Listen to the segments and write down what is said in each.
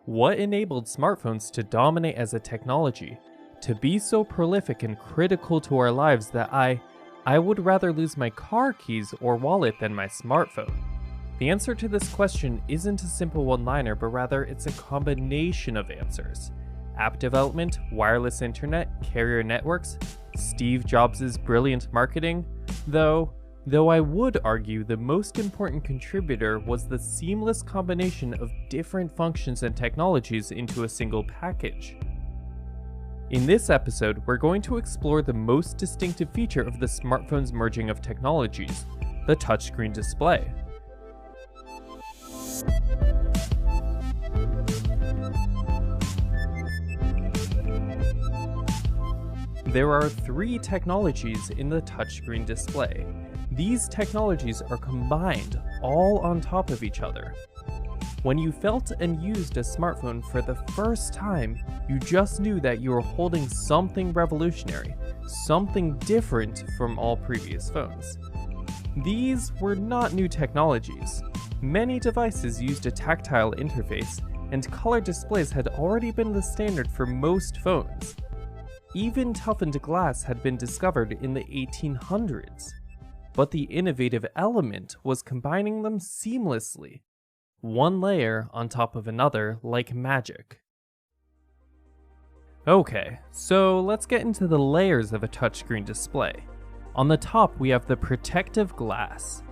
What enabled smartphones to dominate as a technology, to be so prolific and critical to our lives that I would rather lose my car keys or wallet than my smartphone? The answer to this question isn't a simple one-liner, but rather it's a combination of answers. App development, wireless internet, carrier networks, Steve Jobs' brilliant marketing, though I would argue the most important contributor was the seamless combination of different functions and technologies into a single package. In this episode, we're going to explore the most distinctive feature of the smartphone's merging of technologies, the touchscreen display. There are three technologies in the touchscreen display. These technologies are combined all on top of each other. When you felt and used a smartphone for the first time, you just knew that you were holding something revolutionary, something different from all previous phones. These were not new technologies. Many devices used a tactile interface, and color displays had already been the standard for most phones. Even toughened glass had been discovered in the 1800s. But the innovative element was combining them seamlessly, one layer on top of another like magic. Okay, so let's get into the layers of a touchscreen display. On the top we have the protective glass.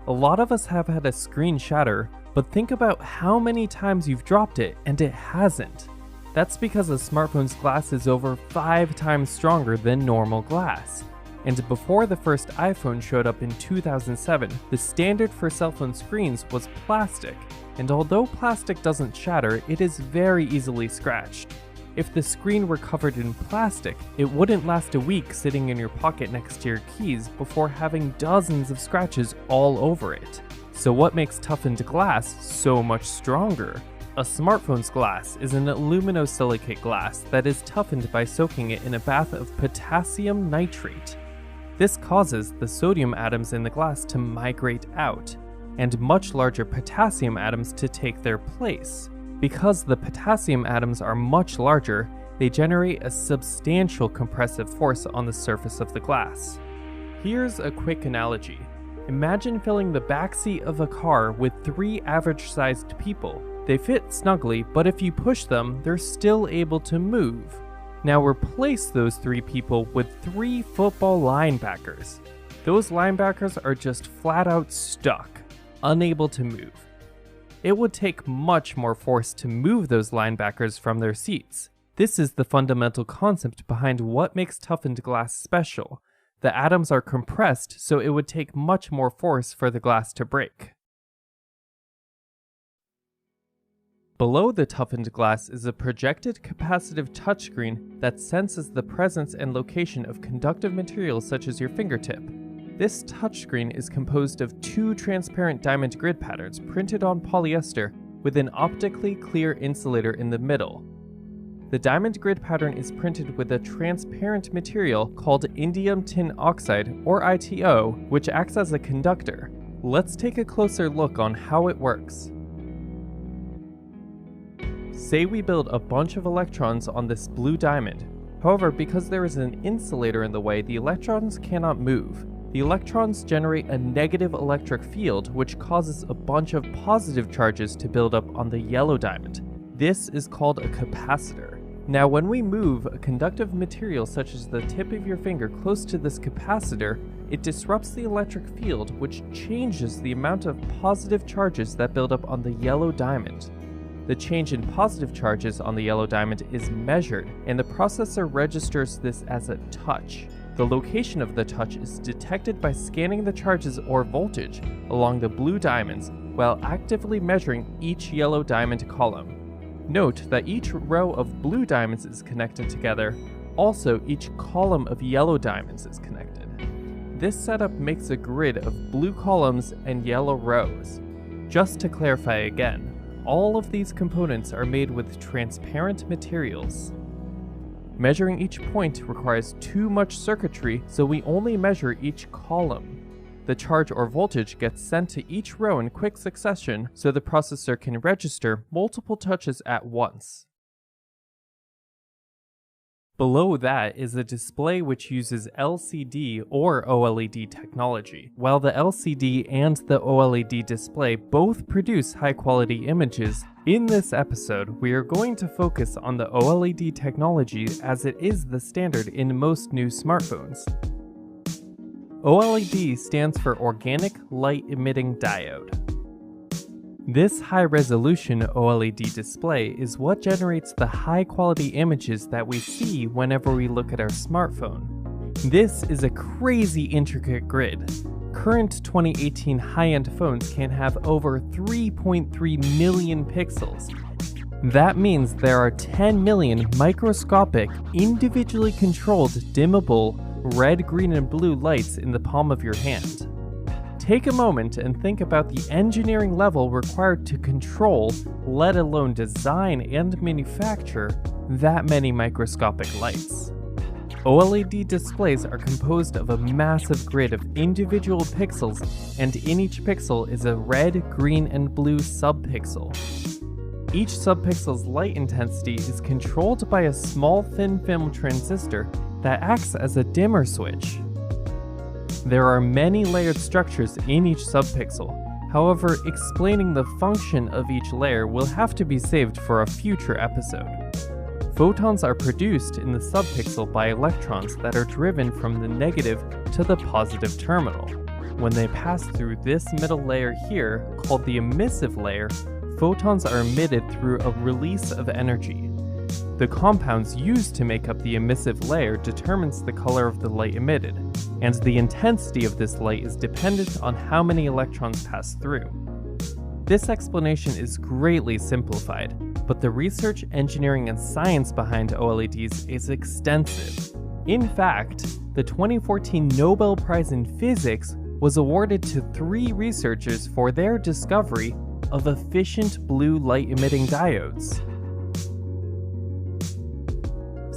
A lot of us have had a screen shatter, but think about how many times you've dropped it and it hasn't. That's because a smartphone's glass is over 5 times stronger than normal glass. And before the first iPhone showed up in 2007, the standard for cell phone screens was plastic, and although plastic doesn't shatter, it is very easily scratched. If the screen were covered in plastic, it wouldn't last a week sitting in your pocket next to your keys before having dozens of scratches all over it. So what makes toughened glass so much stronger? A smartphone's glass is an aluminosilicate glass that is toughened by soaking it in a bath of potassium nitrate. This causes the sodium atoms in the glass to migrate out, and much larger potassium atoms to take their place. Because the potassium atoms are much larger, they generate a substantial compressive force on the surface of the glass. Here's a quick analogy. Imagine filling the backseat of a car with 3 average-sized people. They fit snugly, but if you push them, they're still able to move. Now replace those 3 people with 3 football linebackers. Those linebackers are just flat out stuck, unable to move. It would take much more force to move those linebackers from their seats. This is the fundamental concept behind what makes toughened glass special. The atoms are compressed, so it would take much more force for the glass to break. Below the toughened glass is a projected capacitive touchscreen that senses the presence and location of conductive materials such as your fingertip. This touchscreen is composed of 2 transparent diamond grid patterns printed on polyester with an optically clear insulator in the middle. The diamond grid pattern is printed with a transparent material called indium tin oxide, or ITO, which acts as a conductor. Let's take a closer look on how it works. Say we build a bunch of electrons on this blue diamond. However, because there is an insulator in the way, the electrons cannot move. The electrons generate a negative electric field, which causes a bunch of positive charges to build up on the yellow diamond. This is called a capacitor. Now, when we move a conductive material such as the tip of your finger close to this capacitor, it disrupts the electric field, which changes the amount of positive charges that build up on the yellow diamond. The change in positive charges on the yellow diamond is measured, and the processor registers this as a touch. The location of the touch is detected by scanning the charges or voltage along the blue diamonds while actively measuring each yellow diamond column. Note that each row of blue diamonds is connected together. Also, each column of yellow diamonds is connected. This setup makes a grid of blue columns and yellow rows. Just to clarify again, all of these components are made with transparent materials. Measuring each point requires too much circuitry, so we only measure each column. the charge or voltage gets sent to each row in quick succession so the processor can register multiple touches at once. Below that is a display which uses LCD or OLED technology. While the LCD and the OLED display both produce high-quality images, in this episode we are going to focus on the OLED technology as it is the standard in most new smartphones. OLED stands for Organic Light Emitting Diode. This high-resolution OLED display is what generates the high-quality images that we see whenever we look at our smartphone. This is a crazy intricate grid. Current 2018 high-end phones can have over 3.3 million pixels. That means there are 10 million microscopic, individually controlled, dimmable, red, green, and blue lights in the palm of your hand. Take a moment and think about the engineering level required to control, let alone design and manufacture, that many microscopic lights. OLED displays are composed of a massive grid of individual pixels, and in each pixel is a red, green, and blue subpixel. Each subpixel's light intensity is controlled by a small thin film transistor that acts as a dimmer switch. There are many layered structures in each subpixel. However, explaining the function of each layer will have to be saved for a future episode. Photons are produced in the subpixel by electrons that are driven from the negative to the positive terminal. When they pass through this middle layer here, called the emissive layer, photons are emitted through a release of energy. The compounds used to make up the emissive layer determines the color of the light emitted, and the intensity of this light is dependent on how many electrons pass through. This explanation is greatly simplified, but the research, engineering, and science behind OLEDs is extensive. In fact, the 2014 Nobel Prize in Physics was awarded to 3 researchers for their discovery of efficient blue light-emitting diodes.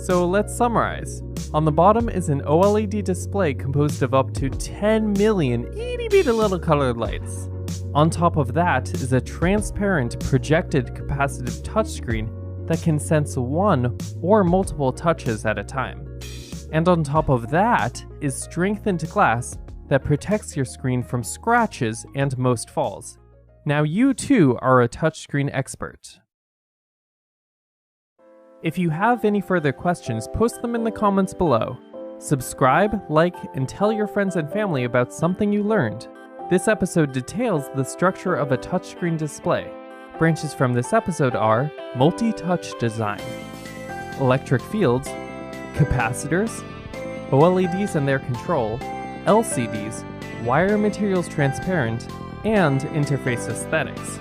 So let's summarize. On the bottom is an OLED display composed of up to 10 million itty-bitty little colored lights. On top of that is a transparent projected capacitive touchscreen that can sense one or multiple touches at a time. And on top of that is strengthened glass that protects your screen from scratches and most falls. Now you too are a touchscreen expert. If you have any further questions, post them in the comments below. Subscribe, like, and tell your friends and family about something you learned. This episode details the structure of a touchscreen display. Branches from this episode are multi-touch design, electric fields, capacitors, OLEDs and their control, LCDs, wire materials transparent, and interface aesthetics.